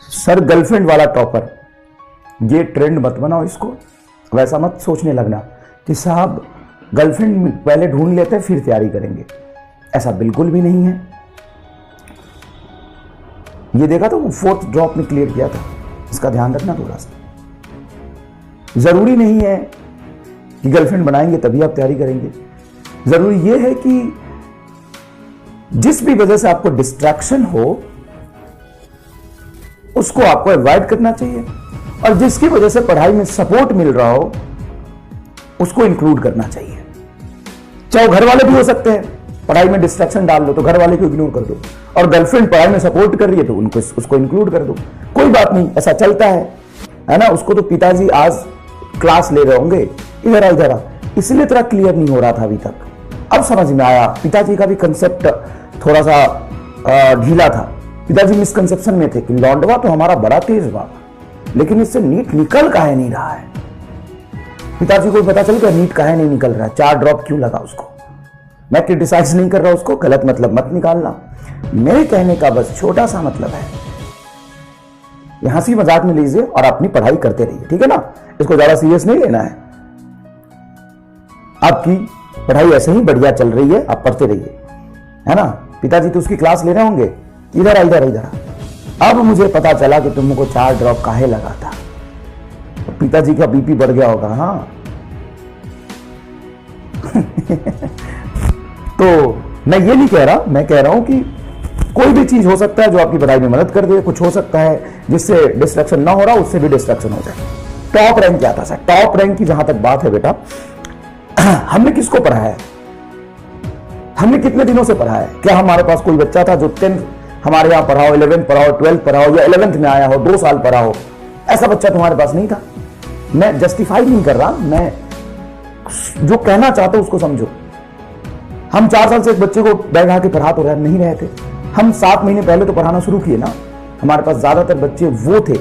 Sir girlfriend वाला topper, ये trend मत बनाओ इसको। वैसा मत सोचने लगना कि साहब गर्लफ्रेंड पहले ढूंढ लेते हैं फिर तैयारी करेंगे, ऐसा बिल्कुल भी नहीं है। ये देखा तो वो 4th ड्रॉप में क्लियर किया था, इसका ध्यान रखना थोड़ा सा। जरूरी नहीं है कि गर्लफ्रेंड बनाएंगे तभी आप तैयारी करेंगे। जरूरी ये है कि जिस भी वजह से आपको डिस्ट्रैक्शन हो उसको आपको अवॉइड करना चाहिए, और जिसकी वजह से पढ़ाई में सपोर्ट मिल रहा हो उसको इंक्लूड करना चाहिए। चाहे घर वाले भी हो सकते हैं, पढ़ाई में डिस्ट्रैक्शन डाल लो तो घर वाले को इग्नोर कर दो, और गर्लफ्रेंड पढ़ाई में सपोर्ट कर रही है तो उनको उसको इंक्लूड कर दो। कोई बात नहीं, ऐसा चलता है ना। उसको तो पिताजी आज क्लास ले रहे होंगे, इधर आ, इसलिए तेरा क्लियर नहीं हो रहा था अभी तक। अब समझ में आया, पिताजी का भी कंसेप्ट थोड़ा सा ढीला था। पिताजी मिसकंसेप्शन में थे कि लौंडवा तो हमारा बड़ा तेज बा, लेकिन इससे नीट निकल काहे नहीं रहा है। पिताजी को पता चल गया नीट काहे नहीं निकल रहा है, 4 ड्रॉप क्यों लगा उसको। मैं क्रिटिसाइज नहीं कर रहा उसको, गलत मतलब मत निकालना। मेरे कहने का बस छोटा सा मतलब है, ये हंसी मजाक में लीजिए और अपनी पढ़ाई करते रहिए, ठीक है ना। इसको ज्यादा सीरियस नहीं लेना है। आपकी पढ़ाई ऐसे ही बढ़िया चल रही है, आप पढ़ते रहिए, है ना। पिताजी तो उसकी क्लास ले रहे होंगे, इधर आ। अब मुझे पता चला कि तुमको 4 ड्रॉप काहे लगा था, तो पिताजी का बीपी बढ़ गया होगा। हाँ तो मैं ये नहीं कह रहा, मैं कह रहा हूं कि कोई भी चीज हो सकता है जो आपकी पढ़ाई में मदद कर दे। कुछ हो सकता है जिससे डिस्ट्रैक्शन ना हो रहा, उससे भी डिस्ट्रैक्शन हो जाए। टॉप रैंक क्या था सर? टॉप रैंक की जहां तक बात है बेटा, हमने किसको पढ़ाया है, हमने कितने दिनों से पढ़ा है? क्या हमारे पास कोई बच्चा था जो 10th हमारे यहां पढ़ा हो, 11th पढ़ा हो, 12th पढ़ा हो, या 11th में आया हो, 2 साल पढ़ा हो? ऐसा बच्चा तुम्हारे पास नहीं था। मैं जस्टिफाई नहीं कर रहा, मैं जो कहना चाहता हूं उसको समझो। हम 4 साल से एक बच्चे को बैठा के पढ़ा तो नहीं रहे थे, हम 7 महीने पहले तो पढ़ाना शुरू किए ना। हमारे पास ज्यादातर बच्चे वो थे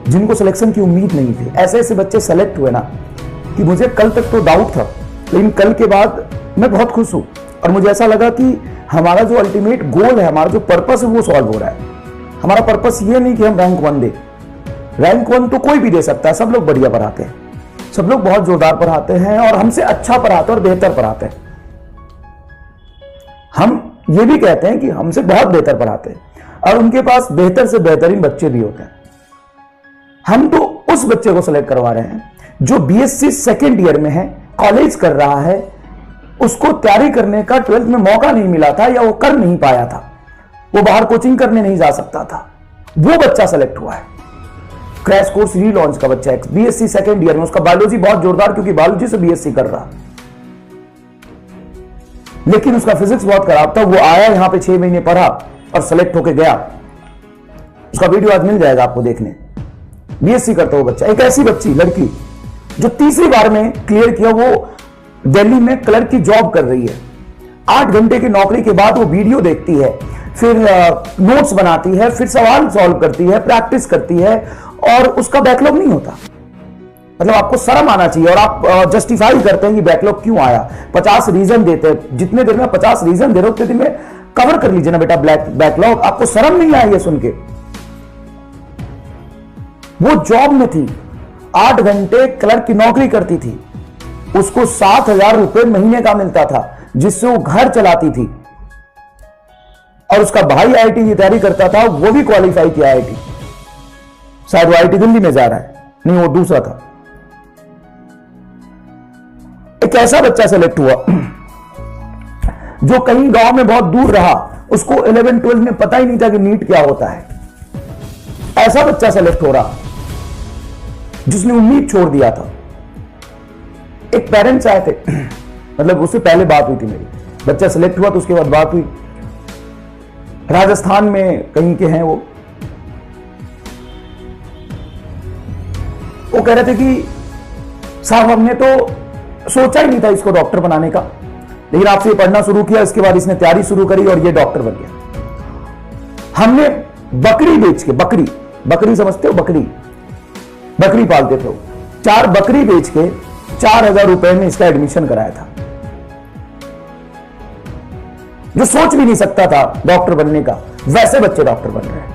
जिनको सिलेक्शन की उम्मीद नहीं थी। ऐसे ऐसे बच्चे सेलेक्ट हुए ना कि मुझे कल तक तो डाउट था, लेकिन कल के बाद मैं बहुत खुश हूं। और मुझे ऐसा लगा कि हमारा जो अल्टीमेट गोल है, हमारा जो पर्पस है वो सॉल्व हो रहा है। हमारा पर्पस ये नहीं कि हम रैंक 1 दे। रैंक 1 तो कोई भी दे सकता है, सब लोग बढ़िया पढ़ाते हैं, सब लोग बहुत जोरदार पढ़ाते हैं और हमसे अच्छा पढ़ाते हैं और बेहतर पढ़ाते हैं। हम ये भी कहते हैं कि हमसे बहुत बेहतर पढ़ाते हैं और उनके पास बेहतर से बेहतरीन बच्चे भी होते हैं। हम तो उस बच्चे को सिलेक्ट करवा रहे हैं जो बीएससी 2nd ईयर में है, कॉलेज कर रहा है, उसको तैयारी करने का 12th में मौका नहीं मिला था या वो कर नहीं पाया था, वो बाहर कोचिंग करने नहीं जा सकता था, वो बच्चा सेलेक्ट हुआ है। क्रैश कोर्स रीलॉन्च का बच्चा है, बीएससी 2nd ईयर में, उसका बायोलॉजी बहुत जोरदार, क्योंकि बायोलॉजी से बीएससी कर रहा, लेकिन उसका फिजिक्स बहुत खराब था। वो आया यहां पे 6 महीने पढ़ा और सेलेक्ट होके गया। उसका वीडियो आज मिल जाएगा आपको देखने। बीएससी करता वो बच्चा। एक ऐसी बच्ची लड़की जो तीसरी बार में क्लियर किया, वो दिल्ली में क्लर्क की जॉब कर रही है। 8 घंटे की नौकरी के बाद वो वीडियो देखती है, फिर नोट्स बनाती है, फिर सवाल सॉल्व करती है, प्रैक्टिस करती है और उसका बैकलॉग नहीं होता। मतलब आपको शर्म आना चाहिए। और आप जस्टिफाई करते हैं कि बैकलॉग क्यों आया, 50 रीजन देते हैं। जितने देर में 50 रीजन दे रहे हो उतने दिन में कवर कर लीजिए ना बेटा बैकलॉग। आपको शर्म नहीं आई है सुन के? वो जॉब में थी, 8 घंटे क्लर्क की नौकरी करती थी, उसको 7,000 रुपए महीने का मिलता था, जिससे वो घर चलाती थी। और उसका भाई आईआईटी की तैयारी करता था, वो भी क्वालिफाई किया आईआईटी, शायद वो आईआईटी दिल्ली में जा रहा है, नहीं वो दूसरा था। एक ऐसा बच्चा सेलेक्ट हुआ जो कहीं गांव में बहुत दूर रहा, उसको 11th 12th में पता ही नहीं था कि नीट क्या होता है। ऐसा बच्चा सेलेक्ट हो रहा जिसने उम्मीद छोड़ दिया था। एक पेरेंट्स आए थे, मतलब उससे पहले बात हुई थी मेरी, बच्चा सेलेक्ट हुआ तो उसके बाद बात हुई। राजस्थान में कहीं के हैं वो कह रहे थे कि साहब हमने तो सोचा ही नहीं था इसको डॉक्टर बनाने का, लेकिन आपसे ये पढ़ना शुरू किया, इसके बाद इसने तैयारी शुरू करी और ये डॉक्टर बन गया। हमने बकरी बेच के, बकरी समझते हो, बकरी पालते थे, 4 बकरी बेच के 4,000 रुपए में इसका एडमिशन कराया था। जो सोच भी नहीं सकता था डॉक्टर बनने का, वैसे बच्चे डॉक्टर बन रहे हैं।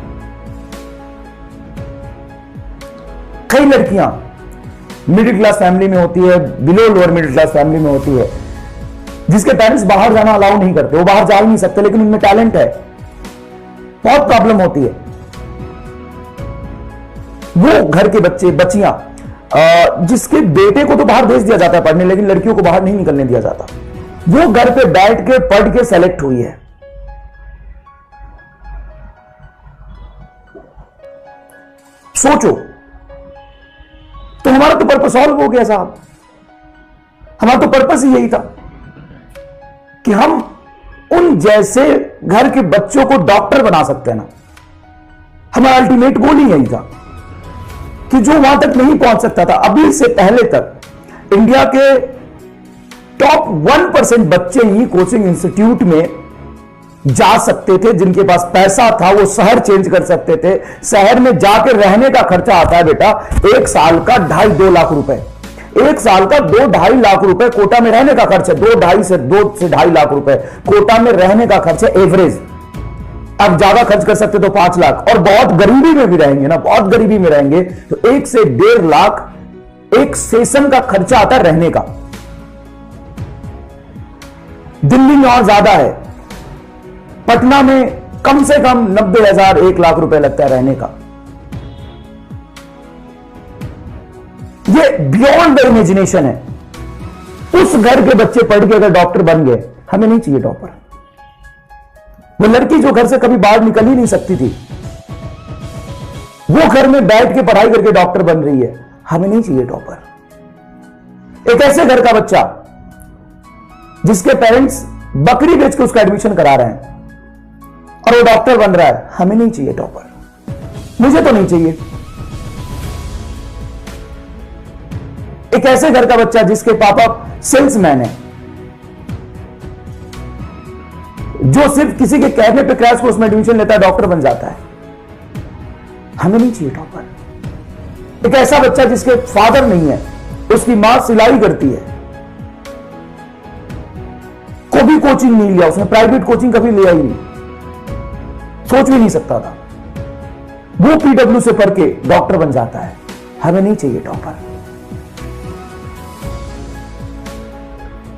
कई लड़कियां मिडिल क्लास फैमिली में होती है, below lower middle class family में होती है, जिसके पेरेंट्स बाहर जाना अलाउ नहीं करते, वो बाहर जा ही नहीं सकते, लेकिन उनमें टैलेंट है, बहुत प्रॉब्लम होती है। वो घर के बच्चे बच्चियां जिसके बेटे को तो बाहर भेज दिया जाता है पढ़ने, लेकिन लड़कियों को बाहर नहीं निकलने दिया जाता, वो घर पे बैठ के पढ़ के सेलेक्ट हुई है। सोचो, तो हमारा तो पर्पस सॉल्व हो गया साहब। हमारा तो पर्पस ही यही था कि हम उन जैसे घर के बच्चों को डॉक्टर बना सकते हैं ना। हमारा अल्टीमेट गोल ही यही था कि जो वहां तक नहीं पहुंच सकता था, अभी से पहले तक इंडिया के टॉप 1% बच्चे ही कोचिंग इंस्टीट्यूट में जा सकते थे। जिनके पास पैसा था वो शहर चेंज कर सकते थे। शहर में जाकर रहने का खर्चा आता है बेटा एक साल का 2.5-2 लाख रुपए, एक साल का 2-2.5 लाख रुपए कोटा में रहने का खर्च है। 2 से 2.5 लाख रुपए कोटा में रहने का खर्च है एवरेज। अब ज्यादा खर्च कर सकते तो 5 लाख, और बहुत गरीबी में भी रहेंगे ना, बहुत गरीबी में रहेंगे तो 1 से 1.5 लाख एक सेशन का खर्चा आता है रहने का। दिल्ली में और ज्यादा है, पटना में कम से कम 90,000 1 लाख रुपए लगता है रहने का। ये बियॉन्ड द इमेजिनेशन है। उस घर के बच्चे पढ़ के अगर डॉक्टर बन गए, हमें नहीं चाहिए टॉपर। वो लड़की जो घर से कभी बाहर निकल ही नहीं सकती थी, वो घर में बैठ के पढ़ाई करके डॉक्टर बन रही है, हमें नहीं चाहिए टॉपर। एक ऐसे घर का बच्चा जिसके पेरेंट्स बकरी बेच के उसका एडमिशन करा रहे हैं और वो डॉक्टर बन रहा है, हमें नहीं चाहिए टॉपर। मुझे तो नहीं चाहिए। एक ऐसे घर का बच्चा जिसके पापा सेल्समैन है, जो सिर्फ किसी के कहने पे क्रैश कोर्स में एडमिशन लेता है, डॉक्टर बन जाता है, हमें नहीं चाहिए टॉपर। एक ऐसा बच्चा जिसके फादर नहीं है, उसकी मां सिलाई करती है, कभी कोचिंग नहीं लिया उसने, प्राइवेट कोचिंग कभी लिया ही नहीं, सोच भी नहीं सकता था, वो पीडब्ल्यू से पढ़ के डॉक्टर बन जाता है, हमें नहीं चाहिए टॉपर।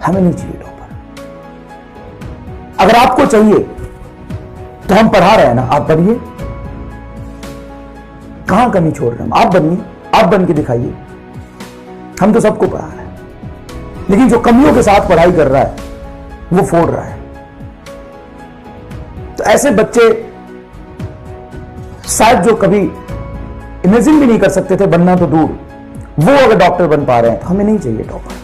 हमें नहीं चाहिए टॉपर। अगर आपको चाहिए तो हम पढ़ा रहे हैं ना, आप पढ़िए। कहां कमी छोड़ रहे हैं? आप बनिए, आप बन के दिखाइए। हम तो सबको पढ़ा रहे हैं, लेकिन जो कमियों के साथ पढ़ाई कर रहा है वो फोड़ रहा है। तो ऐसे बच्चे शायद जो कभी इमेजिन भी नहीं कर सकते थे बनना तो दूर, वो अगर डॉक्टर बन पा रहे हैं तो हमें नहीं चाहिए टॉपर।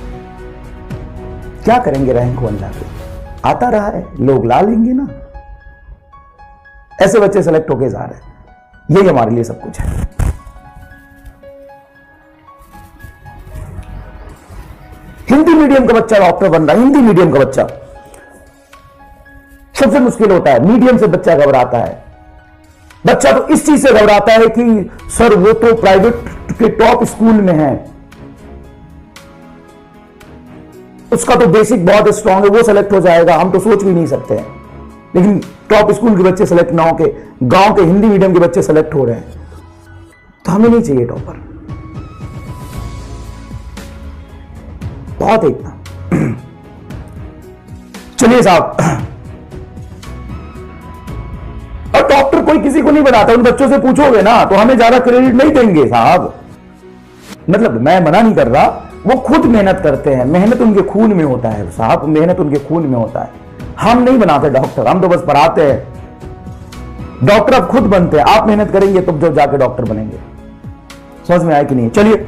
क्या करेंगे रैंक 1 लाके? आता रहा है, लोग ला लेंगे ना। ऐसे बच्चे सेलेक्ट होके जा रहे हैं, यही हमारे लिए सब कुछ है। हिंदी मीडियम का बच्चा डॉक्टर बन रहा है, हिंदी मीडियम का बच्चा सबसे मुश्किल होता है। मीडियम से बच्चा घबराता है। बच्चा तो इस चीज से घबराता है कि सर वो तो प्राइवेट के टॉप स्कूल में है, उसका तो बेसिक बहुत स्ट्रांग है, वो सेलेक्ट हो जाएगा, हम तो सोच भी नहीं सकते हैं। लेकिन टॉप स्कूल के बच्चे सेलेक्ट ना होके गांव के हिंदी मीडियम के बच्चे सेलेक्ट हो रहे हैं, तो हमें नहीं चाहिए टॉपर। बहुत एक ना। चलिए साहब, और डॉक्टर कोई किसी को नहीं बनाता। उन बच्चों से पूछोगे ना तो हमें ज्यादा क्रेडिट नहीं देंगे साहब। मतलब मैं मना नहीं कर रहा, वो खुद मेहनत करते हैं, मेहनत उनके खून में होता है साहब, मेहनत उनके खून में होता है। हम नहीं बनाते डॉक्टर, हम तो बस पढ़ाते हैं। डॉक्टर आप खुद बनते हैं, आप मेहनत करेंगे तो जो जाके डॉक्टर बनेंगे। समझ में आया कि नहीं? चलिए।